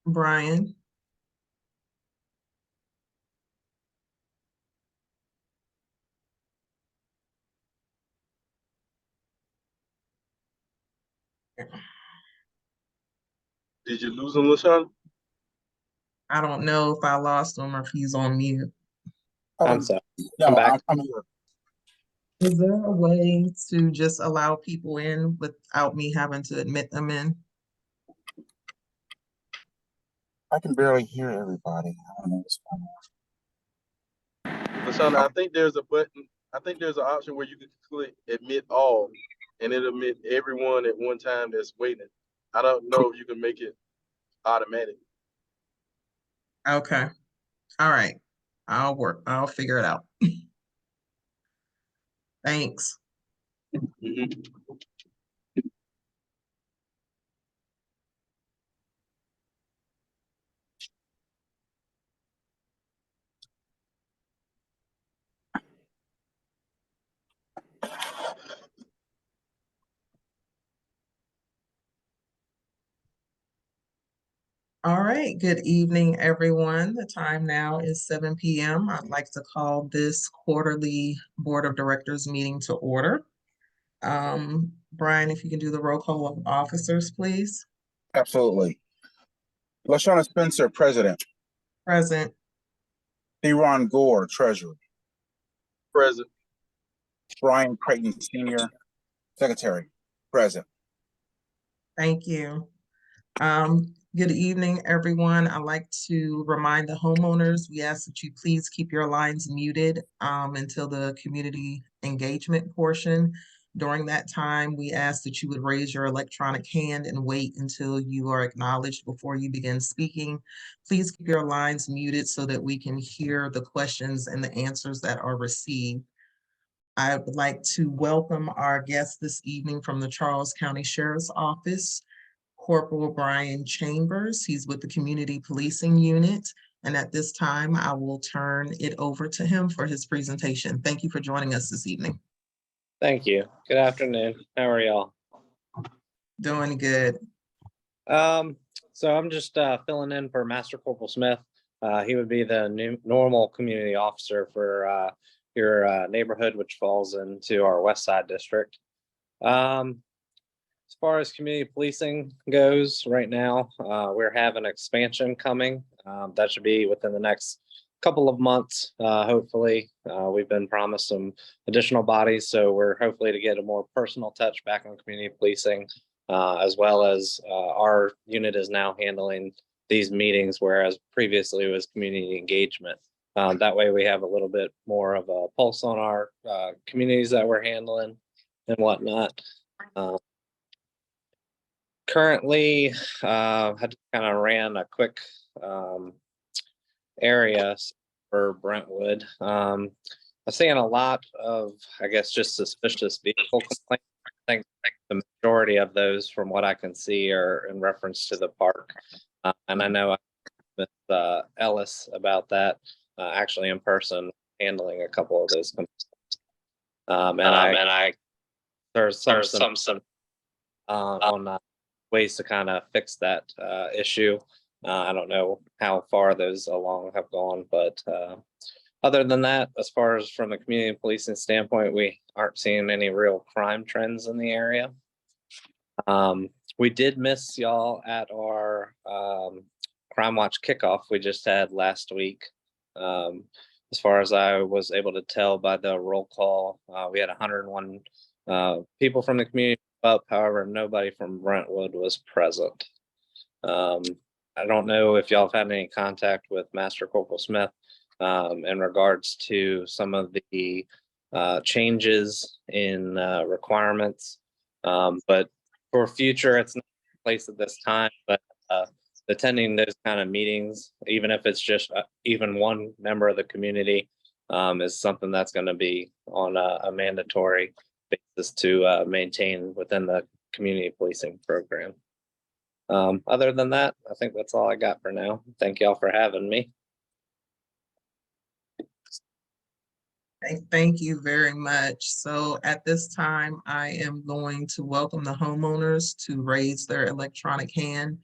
Brian. Did you lose him, LaShawn? I don't know if I lost him or if he's on mute. I'm sorry. No, I'm back. I'm here. Is there a way to just allow people in without me having to admit them in? I can barely hear everybody. I don't know what's going on. LaShawn, I think there's a button. I think there's an option where you can click admit all, and it'll admit everyone at one time that's waiting. I don't know if you can make it automatic. Okay. All right. I'll figure it out. Thanks. Mhm. All right. Good evening, everyone. The time now is 7 p.m. I'd like to call this quarterly Board of Directors meeting to order. Brian, if you can do the roll call of officers, please. Absolutely. LaShawn Spencer, President. Present. Ron Gore, Treasurer. Present. Brian Creighton, Senior, Secretary. Present. Thank you. Good evening, everyone. I'd like to remind the homeowners, we ask that you please keep your lines muted until the community engagement portion. During that time, we ask that you would raise your electronic hand and wait until you are acknowledged before you begin speaking. Please keep your lines muted so that we can hear the questions and the answers that are received. I would like to welcome our guest this evening from the Charles County Sheriff's Office, Corporal Brian Chambers. He's with the Community Policing Unit. And at this time, I will turn it over to him for his presentation. Thank you for joining us this evening. Thank you. Good afternoon. How are y'all? Doing good. So I'm just filling in for Master Corporal Smith. He would be the normal community officer for your neighborhood, which falls into our West Side district. As far as community policing goes, right now, we're having expansion coming. That should be within the next couple of months, hopefully. We've been promised some additional bodies, so we're hopefully to get a more personal touch back on community policing, as well as our unit is now handling these meetings, whereas previously it was community engagement. That way we have a little bit more of a pulse on our communities that we're handling and whatnot. Currently, had kind of ran a quick area for Brentwood. I'm seeing a lot of, I guess, just suspicious vehicle complaints. I think the majority of those, from what I can see, are in reference to the park. And I know I with Ellis about that, actually in person, handling a couple of those complaints. There's some on ways to kind of fix that issue. I don't know how far those along have gone, but other than that, as far as from the community policing standpoint, we aren't seeing any real crime trends in the area. We did miss y'all at our Crime Watch kickoff we just had last week. As far as I was able to tell by the roll call, we had 101 people from the community up. However, nobody from Brentwood was present. I don't know if y'all have had any contact with Master Corporal Smith in regards to some of the changes in requirements, but for future, it's not a place at this time, but attending those kind of meetings, even if it's just even one member of the community, is something that's going to be on a mandatory basis to maintain within the community policing program. Other than that, I think that's all I got for now. Thank y'all for having me. Thank you very much. So at this time, I am going to welcome the homeowners to raise their electronic hand.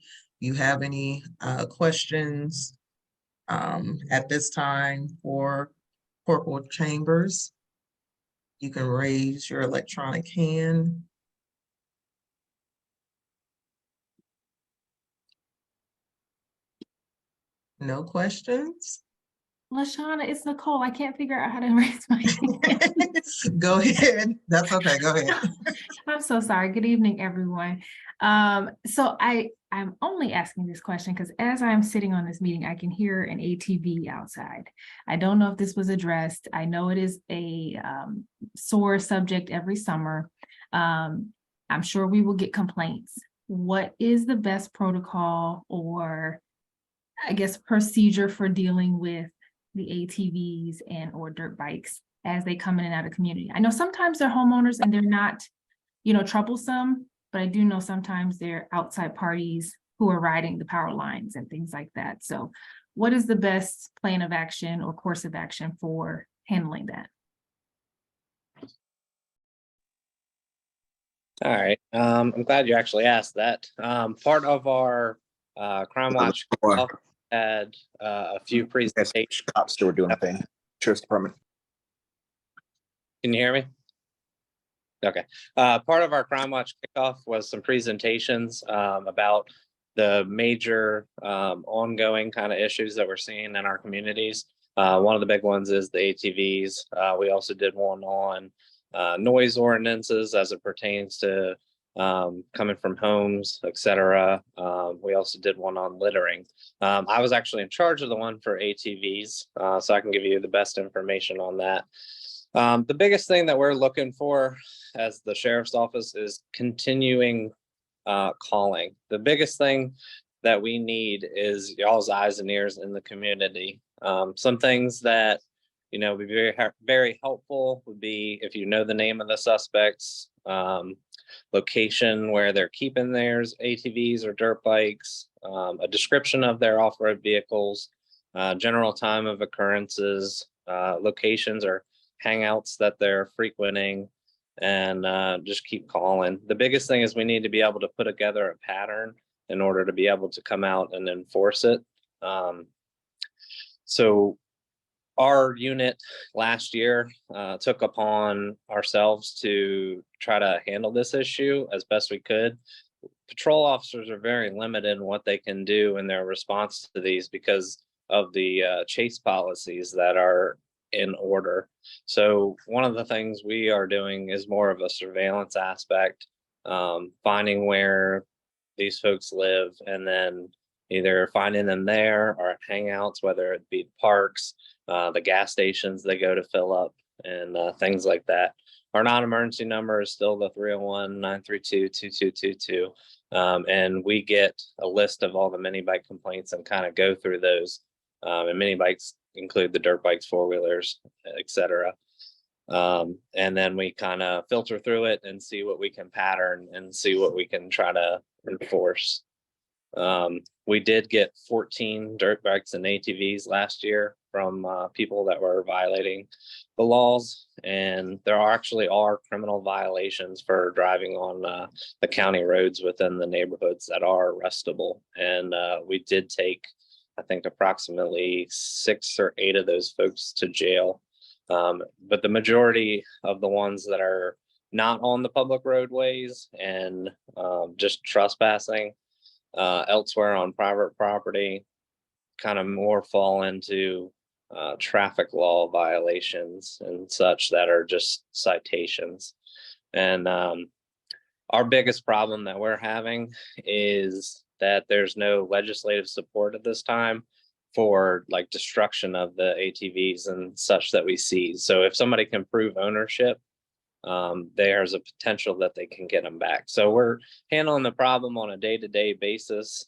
you have any questions at this time for Corporal Chambers, you can raise your electronic hand. No questions? LaShawna, it's Nicole. I can't figure out how to raise my hand. Go ahead. That's okay. Go ahead. I'm so sorry. Good evening, everyone. So I'm only asking this question because as I'm sitting on this meeting, I can hear an ATV outside. I don't know if this was addressed. I know it is a sore subject every summer. I'm sure we will get complaints. What is the best protocol or I guess procedure for dealing with the ATVs and or dirt bikes as they come in and out of community? I know sometimes they're homeowners and they're not, troublesome, but I do know sometimes they're outside parties who are riding the power lines and things like that. So what is the best plan of action or course of action for handling that? All right. I'm glad you actually asked that. Part of our Crime Watch had a few presentations. Cops who were doing a thing. Sheriff's Department. Can you hear me? Okay. Part of our Crime Watch kickoff was some presentations about the major ongoing kind of issues that we're seeing in our communities. One of the big ones is the ATVs. We also did one on noise ordinances as it pertains to coming from homes, etc. We also did one on littering. I was actually in charge of the one for ATVs, so I can give you the best information on that. The biggest thing that we're looking for as the sheriff's office is continuing calling. The biggest thing that we need is y'all's eyes and ears in the community. Some things that would be very helpful would be if you know the name of the suspects, location where they're keeping theirs, ATVs or dirt bikes, a description of their off-road vehicles, general time of occurrences, locations or hangouts that they're frequenting, and just keep calling. The biggest thing is we need to be able to put together a pattern in order to be able to come out and enforce it. So our unit last year took upon ourselves to try to handle this issue as best we could. Patrol officers are very limited in what they can do in their response to these because of the chase policies that are in order. So one of the things we are doing is more of a surveillance aspect, finding where these folks live and then either finding them there or at hangouts, whether it be parks, the gas stations they go to fill up, and things like that. Our non-emergency number is still the 301-932-2222. And we get a list of all the mini bike complaints and kind of go through those. And mini bikes include the dirt bikes, four-wheelers, etc. And then we kind of filter through it and see what we can pattern and see what we can try to enforce. We did get 14 dirt bikes and ATVs last year from people that were violating the laws, and there actually are criminal violations for driving on the county roads within the neighborhoods that are arrestable. And we did take, I think, approximately 6 or 8 of those folks to jail. But the majority of the ones that are not on the public roadways and just trespassing elsewhere on private property kind of more fall into traffic law violations and such that are just citations. And our biggest problem that we're having is that there's no legislative support at this time for like destruction of the ATVs and such that we see. So if somebody can prove ownership, there's a potential that they can get them back. So we're handling the problem on a day-to-day basis.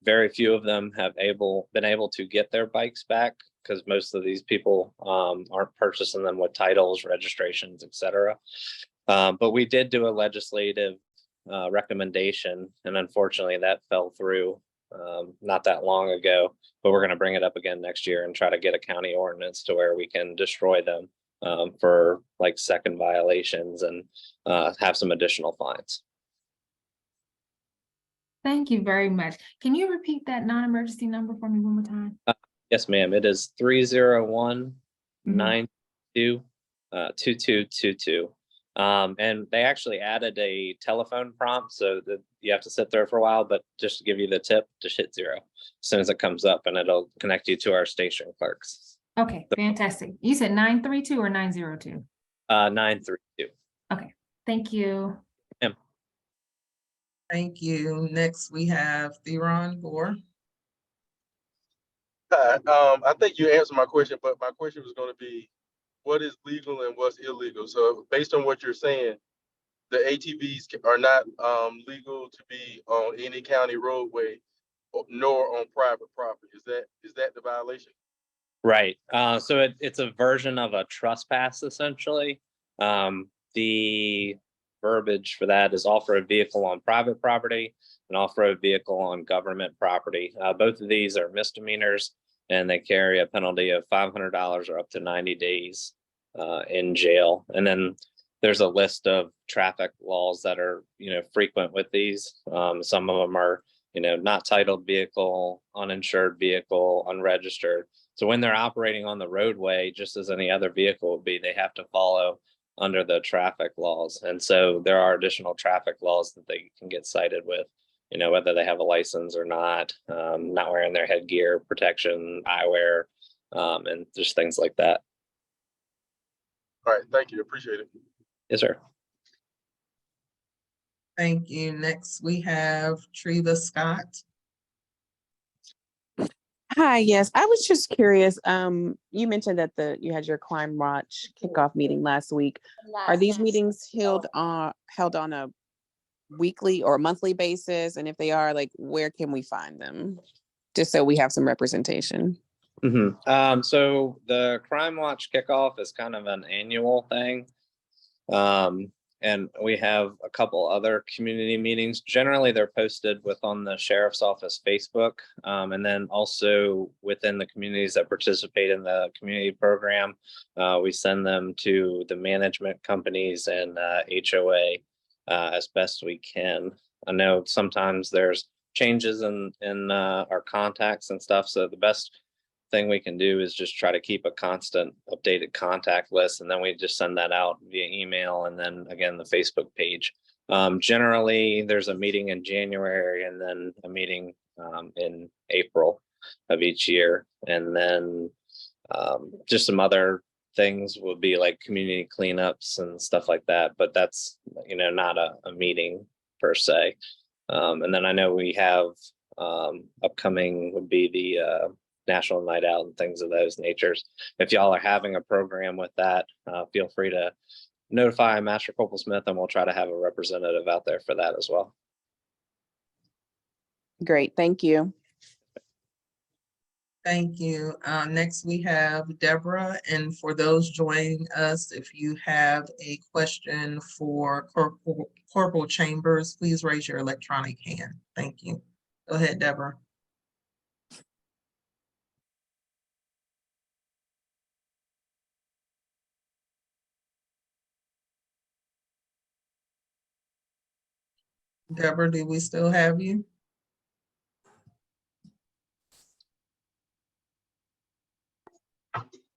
Very few of them have been able to get their bikes back because most of these people aren't purchasing them with titles, registrations, etc. But we did do a legislative recommendation, and unfortunately that fell through not that long ago. But we're going to bring it up again next year and try to get a county ordinance to where we can destroy them for like second violations and have some additional fines. Thank you very much. Can you repeat that non-emergency number for me one more time? Yes, ma'am. It is 301-992-2222. And they actually added a telephone prompt so that you have to sit there for a while, but just to give you the tip, just hit 0 as soon as it comes up, and it'll connect you to our station clerks. Okay, fantastic. You said 932 or 902? 932. Okay, thank you. Thank you. Next, we have Theron Gore. Hi, I think you answered my question, but my question was going to be, what is legal and what's illegal? So based on what you're saying, the ATVs are not legal to be on any county roadway nor on private property. Is that the violation? Right. So it's a version of a trespass, essentially. The verbiage for that is off-road vehicle on private property and off-road vehicle on government property. Both of these are misdemeanors, and they carry a penalty of $500 or up to 90 days in jail. And then there's a list of traffic laws that are, frequent with these. Some of them are, not titled vehicle, uninsured vehicle, unregistered. So when they're operating on the roadway, just as any other vehicle would be, they have to follow under the traffic laws. And so there are additional traffic laws that they can get cited with, whether they have a license or not wearing their headgear, protection, eyewear, and just things like that. All right, thank you. Appreciate it. Yes, sir. Thank you. Next, we have Treva Scott. Hi, yes. I was just curious. You mentioned that you had your Crime Watch kickoff meeting last week. Are these meetings held on a weekly or monthly basis? And if they are, like, where can we find them? Just so we have some representation. Mm-hmm. So the Crime Watch kickoff is kind of an annual thing. And we have a couple other community meetings. Generally, they're posted on the sheriff's office Facebook, and then also within the communities that participate in the community program, we send them to the management companies and HOA as best we can. I know sometimes there's changes in our contacts and stuff, so the best thing we can do is just try to keep a constant updated contact list, and then we just send that out via email, and then again the Facebook page. Generally there's a meeting in January and then a meeting in April of each year, and then just some other things would be like community cleanups and stuff like that, but that's not a meeting per se. And then I know we have upcoming would be the National Night Out and things of those natures. If y'all are having a program with that, feel free to notify Master Corporal Smith, and we'll try to have a representative out there for that as well. Great, thank you. Thank you. Next, we have Deborah. And for those joining us, if you have a question for Corporal Chambers, please raise your electronic hand. Thank you. Go ahead, Deborah. Deborah, do we still have you?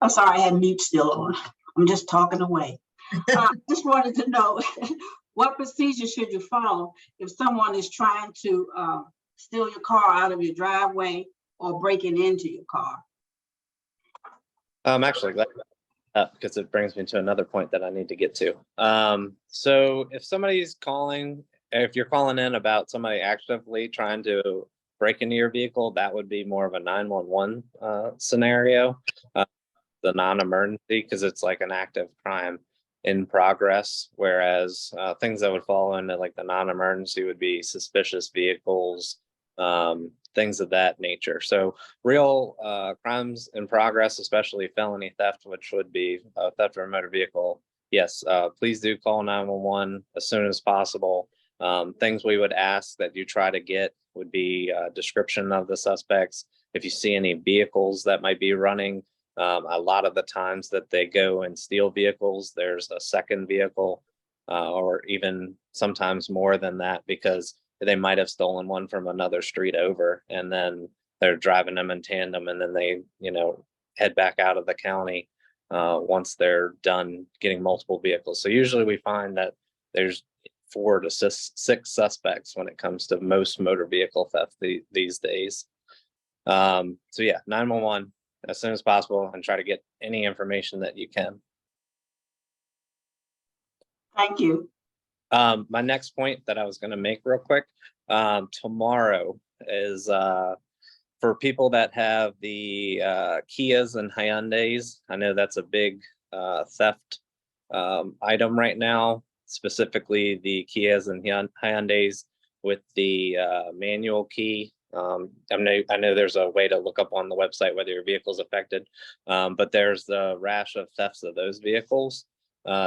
I'm sorry, I had mute still on. I'm just talking away. Just wanted to know what procedure should you follow if someone is trying to steal your car out of your driveway or breaking into your car? I'm actually glad because it brings me to another point that I need to get to. So if somebody's calling, if you're calling in about somebody actively trying to break into your vehicle, that would be more of a 911 scenario, the non-emergency, because it's like an active crime in progress. Whereas things that would fall into like the non-emergency would be suspicious vehicles, things of that nature. So real crimes in progress, especially felony theft, which would be theft of a motor vehicle. Yes, please do call 911 as soon as possible. Things we would ask that you try to get would be a description of the suspects. If you see any vehicles that might be running, a lot of the times that they go and steal vehicles, there's a second vehicle, or even sometimes more than that, because they might have stolen one from another street over, and then they're driving them in tandem, and then they, head back out of the county once they're done getting multiple vehicles. So usually we find that there's 4 to 6 suspects when it comes to most motor vehicle theft these days. So yeah, 911 as soon as possible, and try to get any information that you can. Thank you. My next point that I was going to make real quick, tomorrow is for people that have the Kias and Hyundais. I know that's a big theft item right now, specifically the Kias and Hyundais with the manual key. I know there's a way to look up on the website whether your vehicle's affected, but there's the rash of thefts of those vehicles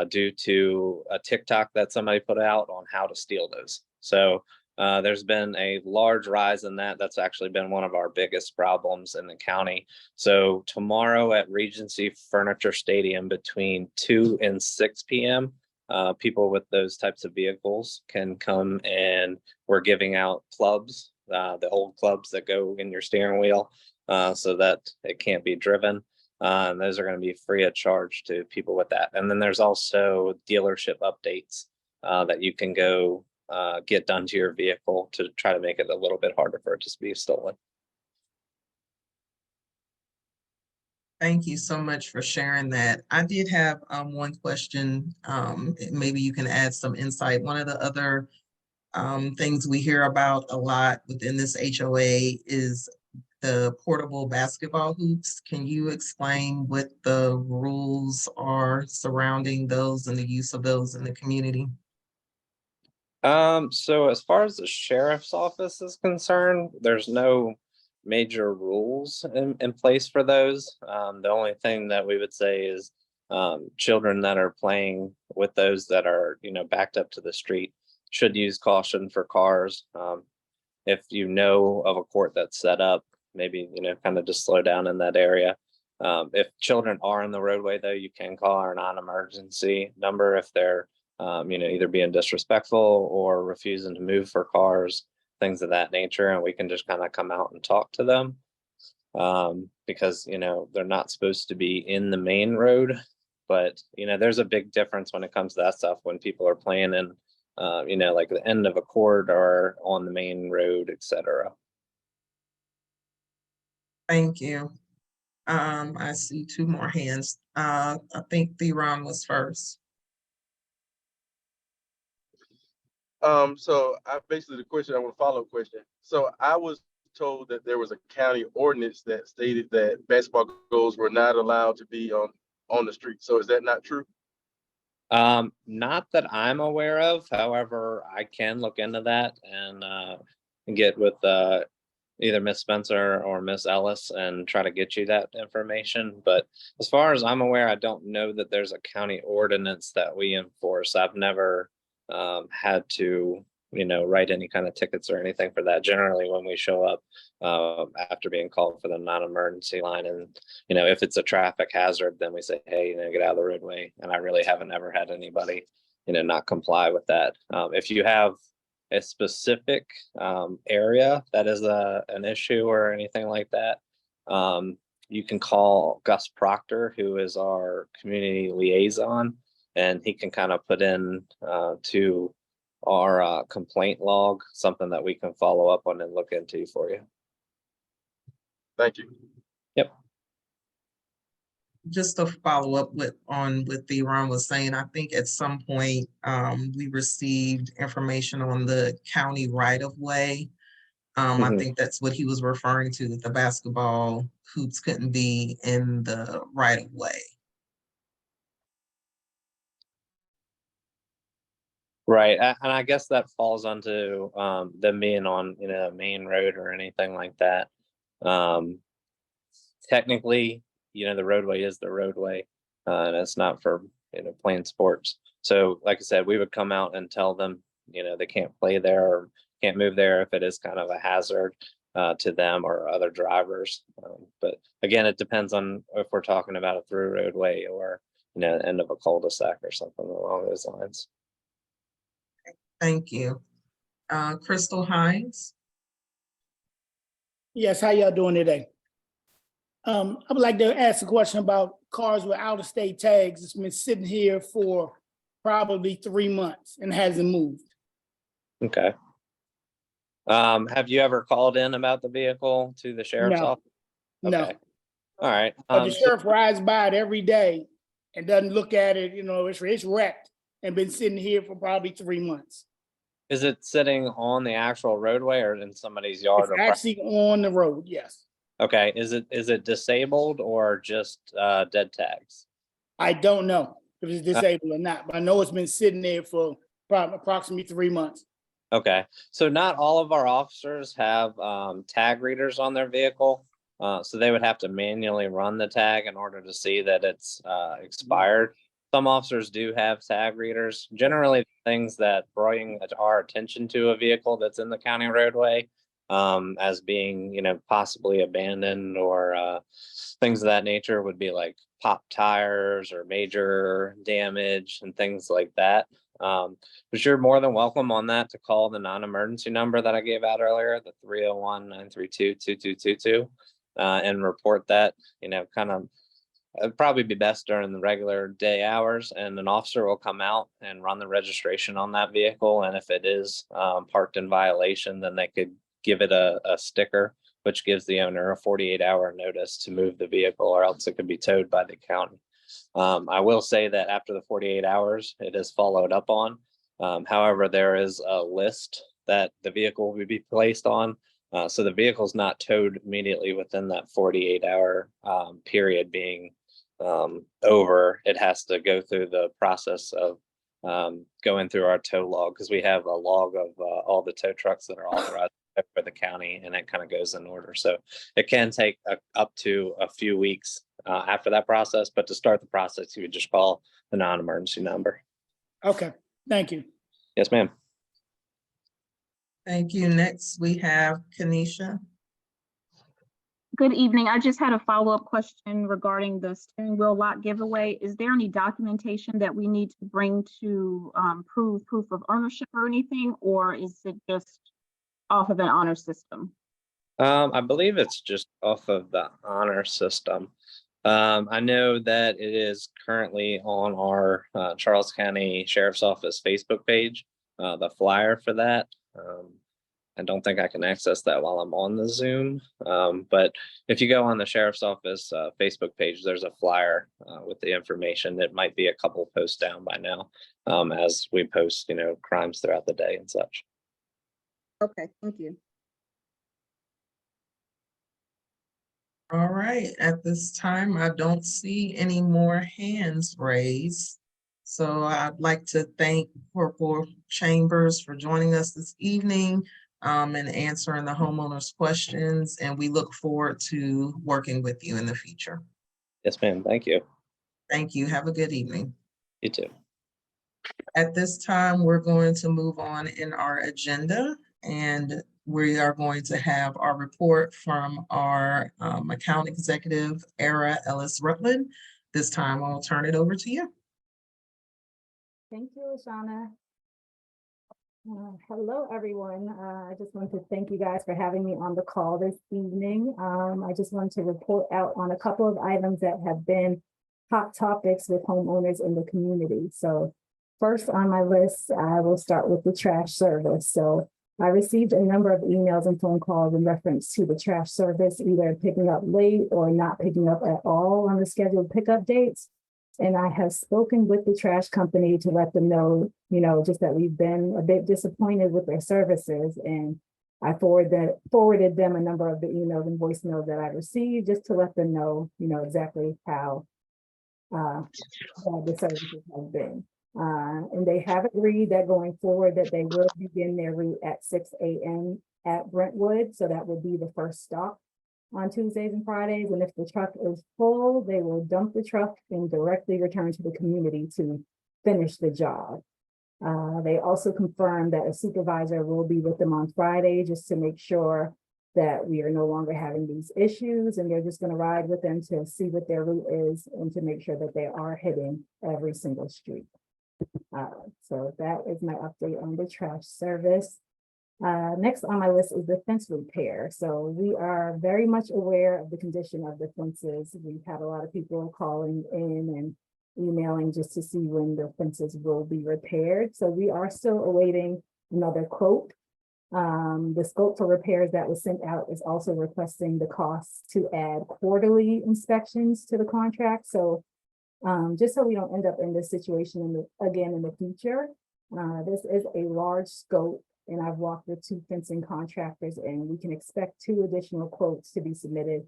due to a TikTok that somebody put out on how to steal those. So there's been a large rise in that. That's actually been one of our biggest problems in the county. So tomorrow at Regency Furniture Stadium between 2 and 6 p.m., people with those types of vehicles can come, and we're giving out clubs, the old clubs that go in your steering wheel so that it can't be driven. And those are going to be free of charge to people with that. And then there's also dealership updates that you can go get done to your vehicle to try to make it a little bit harder for it to be stolen. Thank you so much for sharing that. I did have one question. Maybe you can add some insight. One of the other things we hear about a lot within this HOA is the portable basketball hoops. Can you explain what the rules are surrounding those and the use of those in the community? So as far as the sheriff's office is concerned, there's no major rules in place for those. The only thing that we would say is children that are playing with those that are, backed up to the street should use caution for cars. If you know of a court that's set up, maybe, kind of just slow down in that area. If children are in the roadway, though, you can call our non-emergency number if they're either being disrespectful or refusing to move for cars, things of that nature, and we can just kind of come out and talk to them because they're not supposed to be in the main road. But there's a big difference when it comes to that stuff when people are playing in like the end of a corridor on the main road, etc. Thank you. I see 2 more hands. I think Theron was first. So I basically I want a follow-up question. So I was told that there was a county ordinance that stated that basketball goals were not allowed to be on the street. So is that not true? Not that I'm aware of. However, I can look into that and get with either Miss Spencer or Miss Ellis and try to get you that information. But as far as I'm aware, I don't know that there's a county ordinance that we enforce. I've never had to write any kind of tickets or anything for that. Generally when we show up after being called for the non-emergency line, and if it's a traffic hazard, then we say, hey, get out of the roadway. And I really haven't ever had anybody not comply with that. If you have a specific area that is an issue or anything like that, you can call Gus Proctor, who is our community liaison, and he can kind of put in to our complaint log something that we can follow up on and look into for you. Thank you. Yep. Just to follow up with what Theron was saying, I think at some point we received information on the county right of way. I think that's what he was referring to, that the basketball hoops couldn't be in the right of way. Right, and I guess that falls onto them being on a main road or anything like that. Technically, the roadway is the roadway, and it's not for playing sports. So, like I said, we would come out and tell them they can't play there or can't move there if it is kind of a hazard to them or other drivers. But again, it depends on if we're talking about a through roadway or the end of a cul-de-sac or something along those lines. Thank you. Crystal Hines. Yes, how y'all doing today? I would like to ask a question about cars with out-of-state tags. It's been sitting here for probably 3 months and hasn't moved. Okay. Have you ever called in about the vehicle to the sheriff's No. office? No, Okay. All right. but the So sheriff rides by it every day and doesn't look at it, you know, it's wrecked and been sitting here for probably 3 months. is it sitting on the actual roadway or in somebody's yard? It's Or actually on the road, yes. okay. Is it disabled or just dead tags? I don't know if it's disabled or not, but I know it's been sitting there for probably approximately 3 months. Okay. So not all of our officers have tag readers on their vehicle. So they would have to manually run the tag in order to see that it's expired. Some officers do have tag readers. Generally, things that bring our attention to a vehicle that's in the county roadway as being, you know, possibly abandoned or things of that nature would be like pop tires or major damage and things like that. But you're more than welcome on that to call the non-emergency number that I gave out earlier, the 301-932-2222, and report that, you know, kind of. It'd probably be best during the regular day hours, and an officer will come out and run the registration on that vehicle. And if it is parked in violation, then they could give it a sticker, which gives the owner a 48-hour notice to move the vehicle, or else it could be towed by the county. I will say that after the 48 hours, it is followed up on. However, there is a list that the vehicle will be placed on. So the vehicle is not towed immediately within that 48-hour period being over. It has to go through the process of going through our tow log, because we have a log of all the tow trucks that are authorized for the county, and it kind of goes in order. So it can take up to a few weeks after that process, but to start the process, you would just call the non-emergency number. Okay, thank you. Yes, ma'am. Thank you. Next, we have Kanisha. Good evening. I just had a follow-up question regarding the steering wheel lot giveaway. Is there any documentation that we need to bring to prove proof of ownership or anything, or is it just off of an honor system? I believe it's just off of the honor system. I know that it is currently on our Charles County Sheriff's Office Facebook page, the flyer for that. I don't think I can access that while I'm on the Zoom, but if you go on the Sheriff's Office Facebook page, there's a flyer with the information. It might be a couple posts down by now as we post, you know, crimes throughout the day and such. Okay, thank you. All right, at this time, I don't see any more hands raised. So I'd like to thank Corporal Chambers for joining us this evening and answering the homeowners' questions. And we look forward to working with you in the future. Yes, ma'am. Thank you. Thank you. Have a good evening. You too. At this time, we're going to move on in our agenda, and we are going to have our report from our account executive, Era Ellis Rutland. This time, I'll turn it over to you. Thank you, Ashana. Hello, everyone. I just want to thank you guys for having me on the call this evening. I just want to report out on a couple of items that have been hot topics with homeowners in the community. So first on my list, I will start with the trash service. So I received a number of emails and phone calls in reference to the trash service, either picking up late or not picking up at all on the scheduled pickup dates. And I have spoken with the trash company to let them know, you know, just that we've been a bit disappointed with their services. And I forwarded them a number of the emails and voicemails that I received just to let them know, you know, exactly how the services have been. And they have agreed that going forward that they will begin their route at 6 a.m. at Brentwood. So that would be the first stop on Tuesdays and Fridays. And if the truck is full, they will dump the truck and directly return to the community to finish the job. They also confirmed that a supervisor will be with them on Friday just to make sure that we are no longer having these issues, and they're just going to ride with them to see what their route is and to make sure that they are hitting every single street. So that is my update on the trash service. Next on my list is the fence repair. So we are very much aware of the condition of the fences. We've had a lot of people calling in and emailing just to see when the fences will be repaired. So we are still awaiting another quote. The scope for repairs that was sent out is also requesting the costs to add quarterly inspections to the contract. So just so we don't end up in this situation again in the future, this is a large scope, and I've walked with 2 fencing contractors, and we can expect 2 additional quotes to be submitted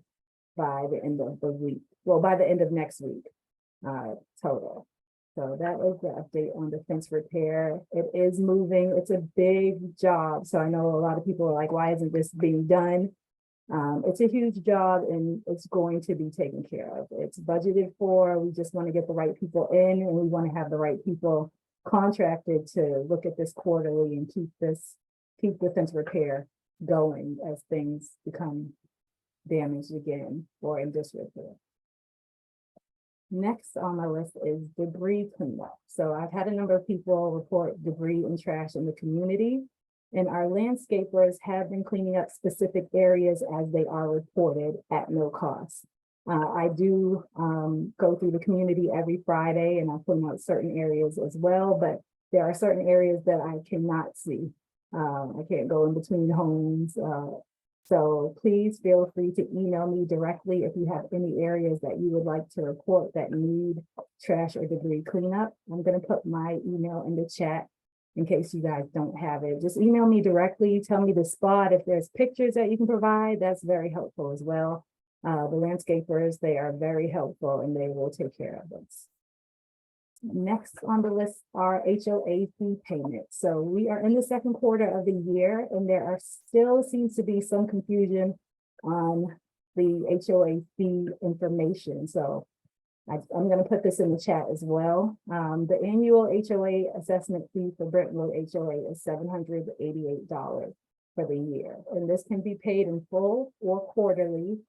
by the end of the week. Well, by the end of next week, total. So that is the update on the fence repair. It is moving. It's a big job. So I know a lot of people are like, why isn't this being done? It's a huge job, and it's going to be taken care of. It's budgeted for. We just want to get the right people in, and we want to have the right people contracted to look at this quarterly and keep the fence repair going as things become damaged again or in disrepair. Next on my list is debris cleanup. So I've had a number of people report debris and trash in the community, and our landscapers have been cleaning up specific areas as they are reported at no cost. I do go through the community every Friday, and I point out certain areas as well, but there are certain areas that I cannot see. I can't go in between homes. So please feel free to email me directly if you have any areas that you would like to report that need trash or debris cleanup. I'm going to put my email in the chat in case you guys don't have it. Just email me directly, tell me the spot. If there's pictures that you can provide, that's very helpful as well. The landscapers, they are very helpful, and they will take care of us. Next on the list are HOA fee payments. So we are in the second quarter of the year, and there are still seems to be some confusion on the HOA fee information. So I'm going to put this in the chat as well. The annual HOA assessment fee for Brentwood HOA is $788 for the year, and this can be paid in full or quarterly.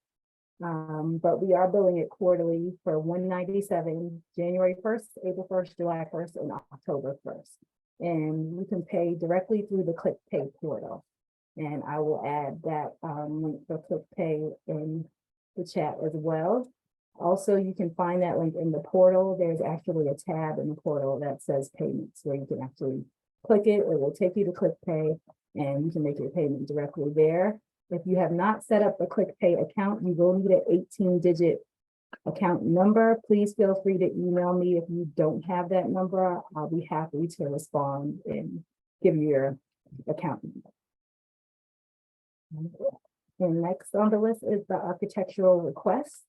But we are billing it quarterly for $197, January 1st, April 1st, July 1st, and October 1st. And you can pay directly through the ClickPay portal. And I will add that link for ClickPay in the chat as well. Also, you can find that link in the portal. There's actually a tab in the portal that says payments, where you can actually click it. It will take you to ClickPay, and you can make your payment directly there. If you have not set up a ClickPay account, you will need an 18-digit account number. Please feel free to email me if you don't have that number. I'll be happy to respond and give you your account number. And next on the list is the architectural request.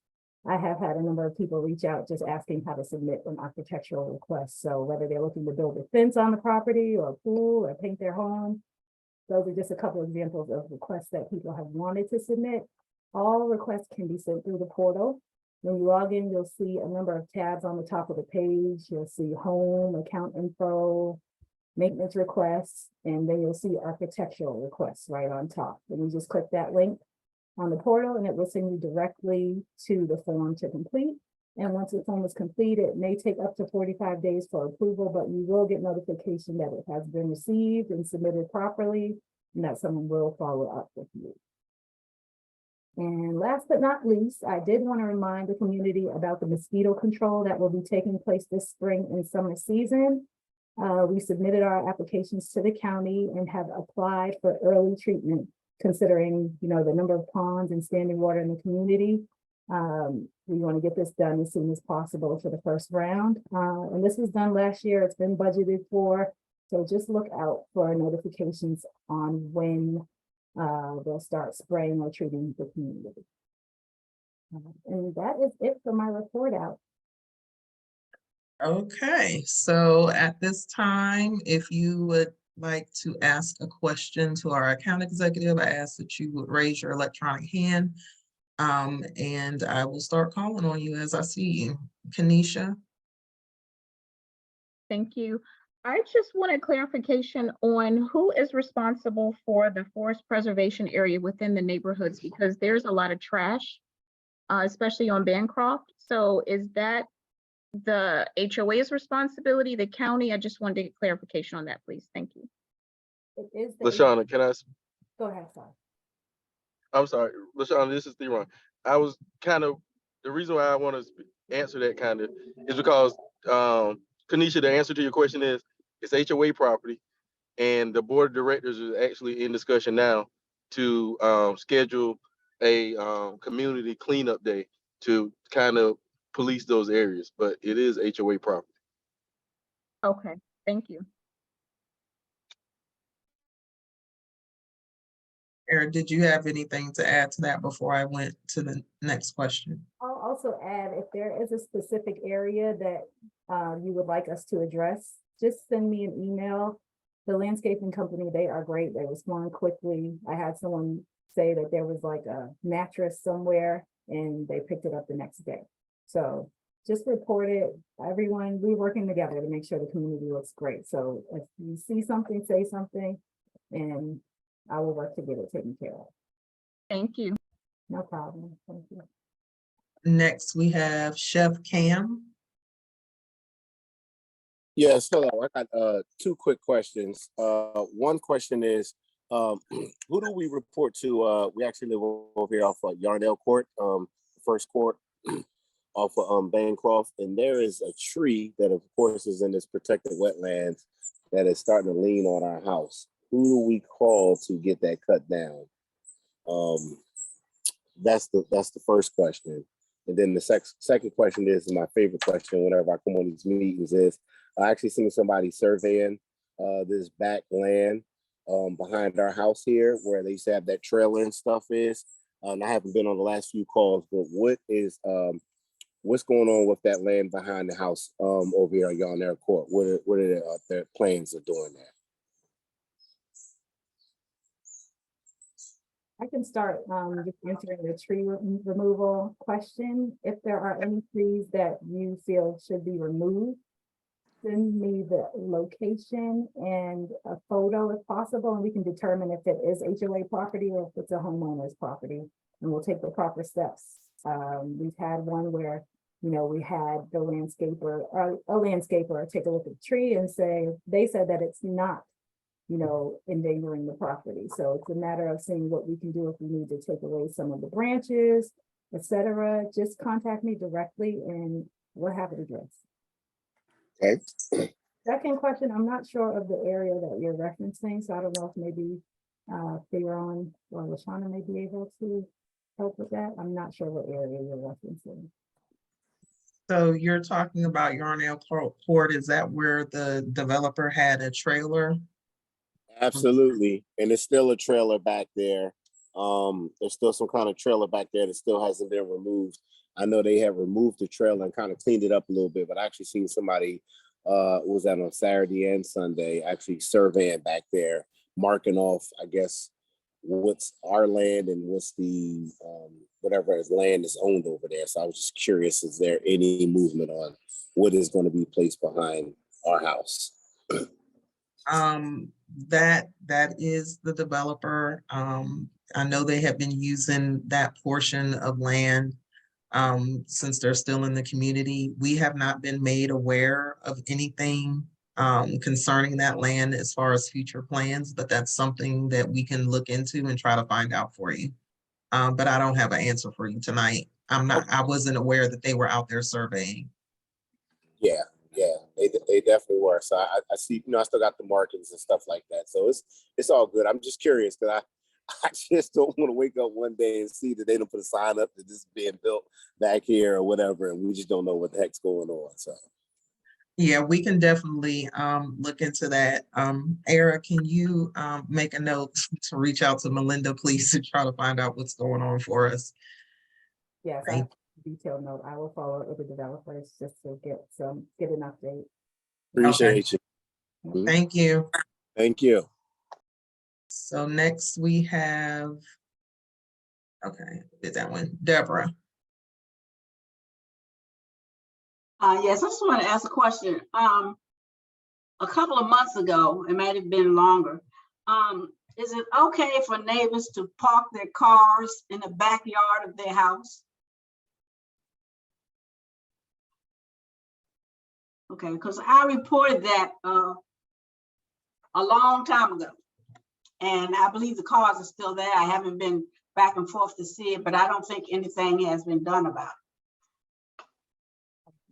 I have had a number of people reach out just asking how to submit an architectural request. So whether they're looking to build a fence on the property or a pool or paint their home, those are just a couple of examples of requests that people have wanted to submit. All requests can be sent through the portal. When you log in, you'll see a number of tabs on the top of the page. You'll see home, account info, maintenance requests, and then you'll see architectural requests right on top. And you just click that link on the portal, and it will send you directly to the form to complete. And once the form is complete, it may take up to 45 days for approval, but you will get notification that it has been received and submitted properly, and that someone will follow up with you. And last but not least, I did want to remind the community about the mosquito control that will be taking place this spring and summer season. We submitted our applications to the county and have applied for early treatment, considering, the number of ponds and standing water in the community. We want to get this done as soon as possible for the first round. And this was done last year. It's been budgeted for. So just look out for notifications on when they'll start spraying or treating the community. And that is it for my report out. Okay, so at this time, if you would like to ask a question to our account executive, I ask that you would raise your electronic hand. And I will start calling on you as I see you. Kanisha? Thank you. I just wanted clarification on who is responsible for the forest preservation area within the neighborhoods, because there's a lot of trash, especially on Bancroft. So is that the HOA's responsibility, the county? I just wanted to get clarification on that, please. Thank you. It is the. LaShawna, can I? Go ahead, sorry. I'm sorry, LaShawna, this is Theron. I was kind of, the reason why I want to answer that kind of is because, Kanisha, the answer to your question is, it's HOA property, and the board of directors is actually in discussion now to schedule a community cleanup day to kind of police those areas, but it is HOA property. Okay, thank you. Eric, did you have anything to add to that before I went to the next question? I'll also add, if there is a specific area that you would like us to address, just send me an email. The landscaping company, they are great. They respond quickly. I had someone say that there was like a mattress somewhere and they picked it up the next day. So just report it. Everyone, we're working together to make sure the community looks great. So if you see something, say something, and I will work to get it taken care of. Thank you. No problem. Thank you. Next, we have Chef Cam. Yes, hello. I got two quick questions. One question is, who do we report to? We actually live over here off of Yarnell Court, first court off of Bancroft, and there is a tree that, of course, is in this protected wetlands that is starting to lean on our house. Who do we call to get that cut down? That's the first question. And then the second question is my favorite question whenever I come on these meetings is, I actually seen somebody surveying this back land behind our house here where they used to have that trailer and stuff is. I haven't been on the last few calls, but what's going on with that land behind the house over here on Yarnell Court? What are their plans of doing that? I can start just answering the tree removal question. If there are any trees that you feel should be removed, send me the location and a photo if possible, and we can determine if it is HOA property or if it's a homeowner's property, and we'll take the proper steps. We've had one where, we had the landscaper, a landscaper take a look at the tree and they said that it's not, endangering the property. So it's a matter of seeing what we can do if we need to take away some of the branches, etc. Just contact me directly and we'll have it addressed. Okay. Second question, I'm not sure of the area that you're referencing, so I don't know if maybe Theron or LaShawna may be able to help with that. I'm not sure what area you're referencing. So you're talking about Yarnell Court. Is that where the developer had a trailer? Absolutely. And it's still a trailer back there. There's still some kind of trailer back there that still hasn't been removed. I know they have removed the trailer and kind of cleaned it up a little bit, but I actually seen somebody was that on Saturday and Sunday actually surveying back there, marking off, I guess, what's our land and what's the whatever land is owned over there. So I was just curious, is there any movement on what is going to be placed behind our house? That is the developer. I know they have been using that portion of land since they're still in the community. We have not been made aware of anything concerning that land as far as future plans, but that's something that we can look into and try to find out for you. But I don't have an answer for you tonight. I wasn't aware that they were out there surveying. Yeah, they definitely were. So I see, I still got the markings and stuff like that. So it's all good. I'm just curious because I just don't want to wake up one day and see that they don't put a sign up that this is being built back here or whatever, and we just don't know what the heck's going on. So yeah, we can definitely look into that. Era, can you make a note to reach out to Melinda, please, to try to find out what's going on for us? Yes, I have a detailed note. I will follow up with the developers just to get an update. appreciate you. Thank you. Thank you. So next we have, did that one, Deborah. Yes, I just want to ask a question. A couple of months ago, it might have been longer. Is it okay for neighbors to park their cars in the backyard of their house? Okay, because I reported that a long time ago. And I believe the cars are still there. I haven't been back and forth to see it, but I don't think anything has been done about it.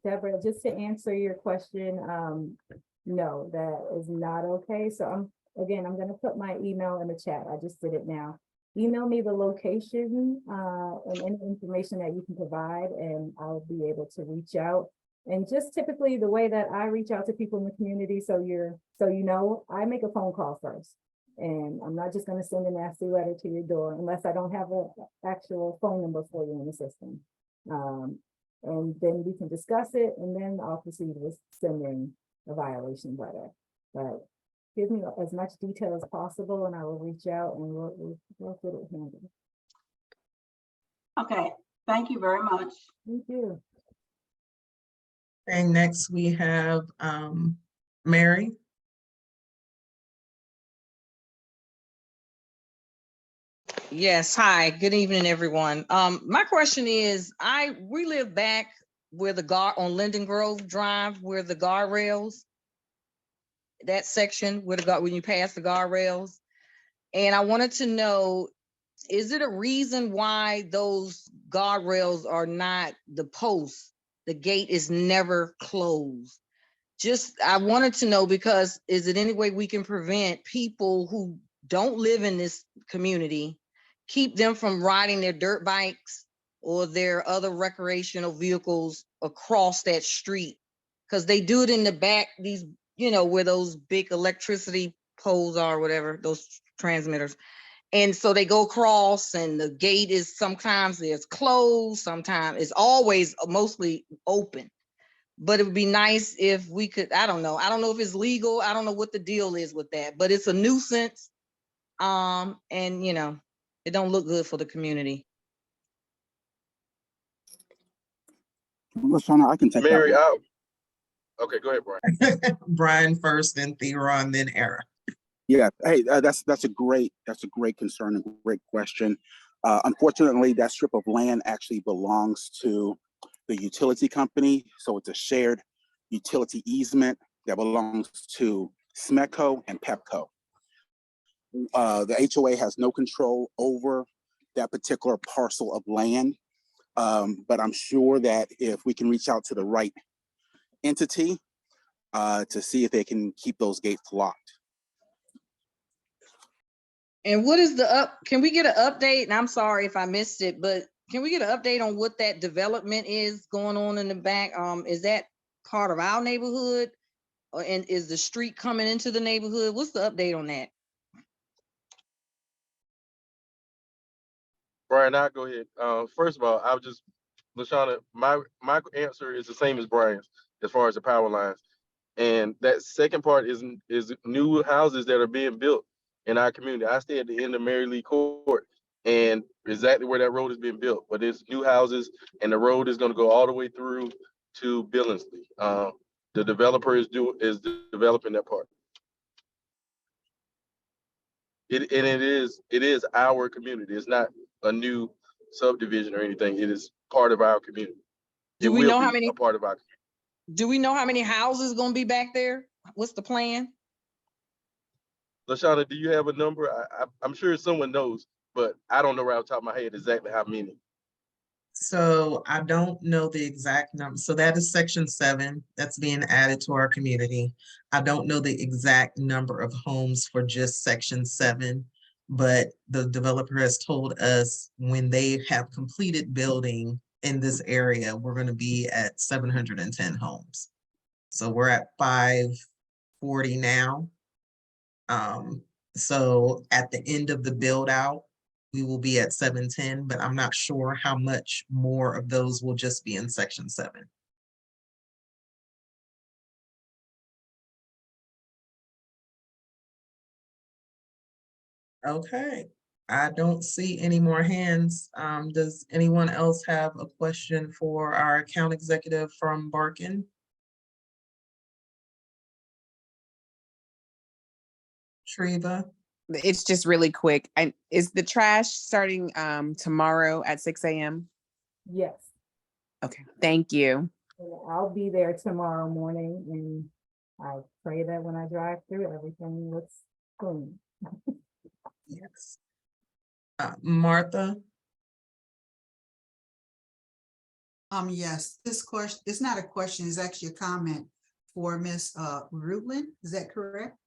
Deborah, just to answer your question, no, that is not okay. So I'm gonna put my email in the chat. I just did it now. Email me the location and any information that you can provide, and I'll be able to reach out. And just typically the way that I reach out to people in the community, so you know, I make a phone call first. And I'm not just gonna send a nasty letter to your door unless I don't have an actual phone number for you in the system. And then we can discuss it, and then I'll proceed with sending a violation letter. But give me as much detail as possible, and I will reach out and we'll get it handled. Okay, thank you very much. Thank you. And next we have Mary. Yes, hi, good evening, everyone. My question is, we live back where the guard on Linden Grove Drive, where the guardrails, that section where when you pass the guardrails. And I wanted to know, is it a reason why those guardrails are not the posts? The gate is never closed. I wanted to know, because is it any way we can prevent people who don't live in this community, keep them from riding their dirt bikes or their other recreational vehicles across that street? Because they do it in the back, these, where those big electricity poles are, whatever, those transmitters. And so they go across, and the gate is sometimes it's closed, sometimes it's always mostly open. But it would be nice if we could, I don't know if it's legal. I don't know what the deal is with that, but it's a nuisance. And it don't look good for the community. LaShawna, I can take Mary, that one. okay, go ahead, Brian. Brian first, then Theron, then Era. Yeah, hey, that's a great concern and great question. Unfortunately, that strip of land actually belongs to the utility company, so it's a shared utility easement that belongs to SMECO and PEPCO. The HOA has no control over that particular parcel of land, but I'm sure that if we can reach out to the right entity to see if they can keep those gates locked. And what is can we get an update? And I'm sorry if I missed it, but can we get an update on what that development is going on in the back? Is that part of our neighborhood? And is the street coming into the neighborhood? What's the update on that? Brian, I'll go ahead. First of all, LaShawna, my answer is the same as Brian's as far as the power lines. And that second part is new houses that are being built in our community. I stay at the end of Mary Lee Court, and exactly where that road is being built. But it's new houses, and the road is going to go all the way through to Billingsley. The developer is developing that part. It is our community. It's not a new subdivision or anything. It is part of our community. Do we know how many? A part of our community. Do we know how many houses going to be back there? What's the plan? LaShawna, do you have a number? I'm sure someone knows, but I don't know right off the top of my head exactly how many. So I don't know the exact number. So that is section 7 that's being added to our community. I don't know the exact number of homes for just section 7, but the developer has told us when they have completed building in this area, we're going to be at 710 homes. So we're at 540 now. So at the end of the build out, we will be at 710, but I'm not sure how much more of those will just be in section 7. Okay, I don't see any more hands. Does anyone else have a question for our account executive from Barkin? Treva? It's just really quick. Is the trash starting tomorrow at 6 a.m.? Yes. Okay, thank you. I'll be there tomorrow morning, and I pray that when I drive through, everything looks clean. Martha? Yes, this question, it's not a question, it's actually a comment for Miss Rutland, is that correct?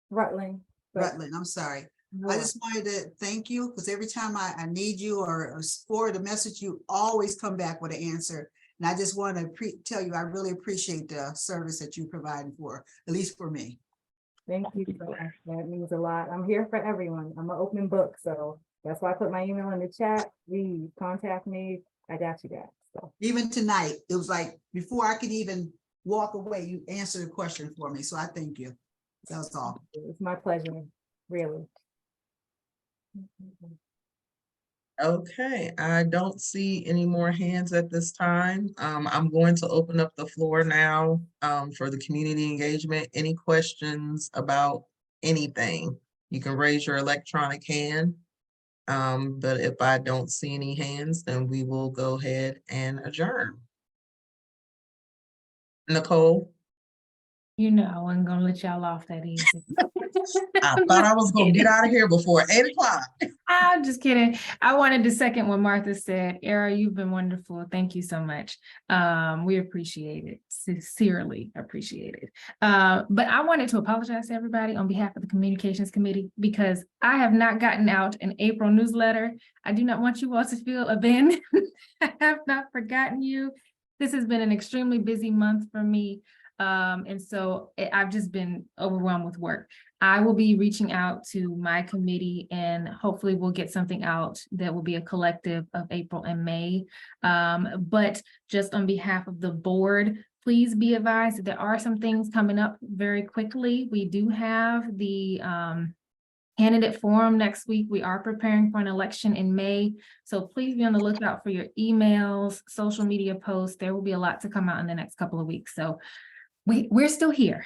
Rutland. Rutland, I'm sorry. I just wanted to thank you, because every time I need you or forward a message, you always come back with an answer. And I just want to tell you, I really appreciate the service that you provided for, at least for me. Thank you so much. That means a lot. I'm here for everyone. I'm an open book, so that's why I put my email in the chat. Please contact me. I got you guys. So Even tonight, it was like, before I could even walk away, you answered the question for me. So I thank you. That was all. it's my pleasure, really. Okay, I don't see any more hands at this time. I'm going to open up the floor now for the community engagement. Any questions about anything? You can raise your electronic hand. But if I don't see any hands, then we will go ahead and adjourn. Nicole? You know, I wasn't gonna let y'all off that easy. I thought I was gonna get out of here before 8 o'clock. I'm just kidding. I wanted to second what Martha said. Era, you've been wonderful. Thank you so much. We appreciate it, sincerely appreciate it. But I wanted to apologize to everybody on behalf of the Communications Committee because I have not gotten out an April newsletter. I do not want you all to feel abandoned. I have not forgotten you. This has been an extremely busy month for me. And so I've just been overwhelmed with work. I will be reaching out to my committee and hopefully we'll get something out that will be a collective of April and May. But just on behalf of the board, please be advised that there are some things coming up very quickly. We do have the candidate forum next week. We are preparing for an election in May. So please be on the lookout for your emails, social media posts. There will be a lot to come out in the next couple of weeks. So we're still here.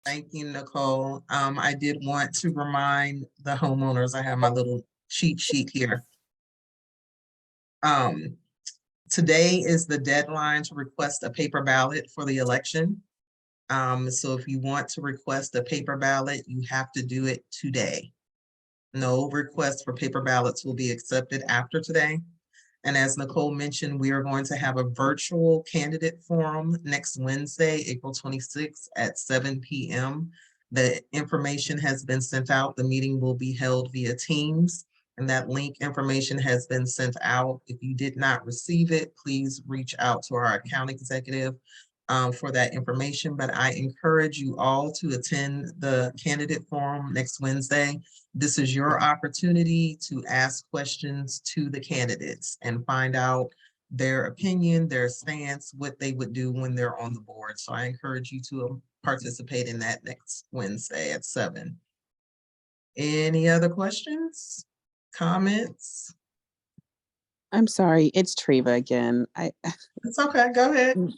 Thank you, Nicole. I did want to remind the homeowners, I have my little cheat sheet here. Today is the deadline to request a paper ballot for the election. So if you want to request a paper ballot, you have to do it today. No requests for paper ballots will be accepted after today. And as Nicole mentioned, we are going to have a virtual candidate forum next Wednesday, April 26th at 7 p.m. The information has been sent out. The meeting will be held via Teams, and that link information has been sent out. If you did not receive it, please reach out to our account executive for that information. But I encourage you all to attend the candidate forum next Wednesday. This is your opportunity to ask questions to the candidates and find out their opinion, their stance, what they would do when they're on the board. So I encourage you to participate in that next Wednesday at 7. Any other questions, comments? I'm sorry, it's Treva again. It's okay, go ahead.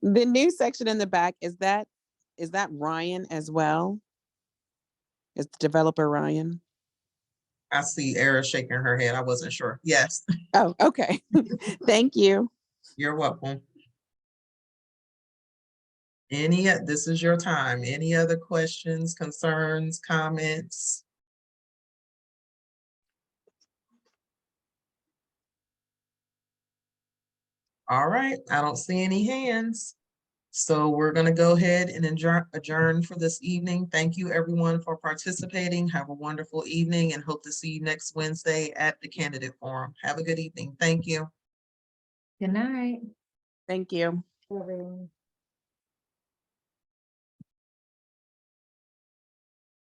The new section in the back, is that Ryan as well? Is the developer Ryan? I see Era shaking her head. I wasn't sure. Yes. Oh, okay. Thank you. You're welcome. This is your time. Any other questions, concerns, comments? All right, I don't see any hands. So we're going to go ahead and adjourn for this evening. Thank you everyone for participating. Have a wonderful evening and hope to see you next Wednesday at the candidate forum. Have a good evening. Thank you. Good night. Thank you. Everyone.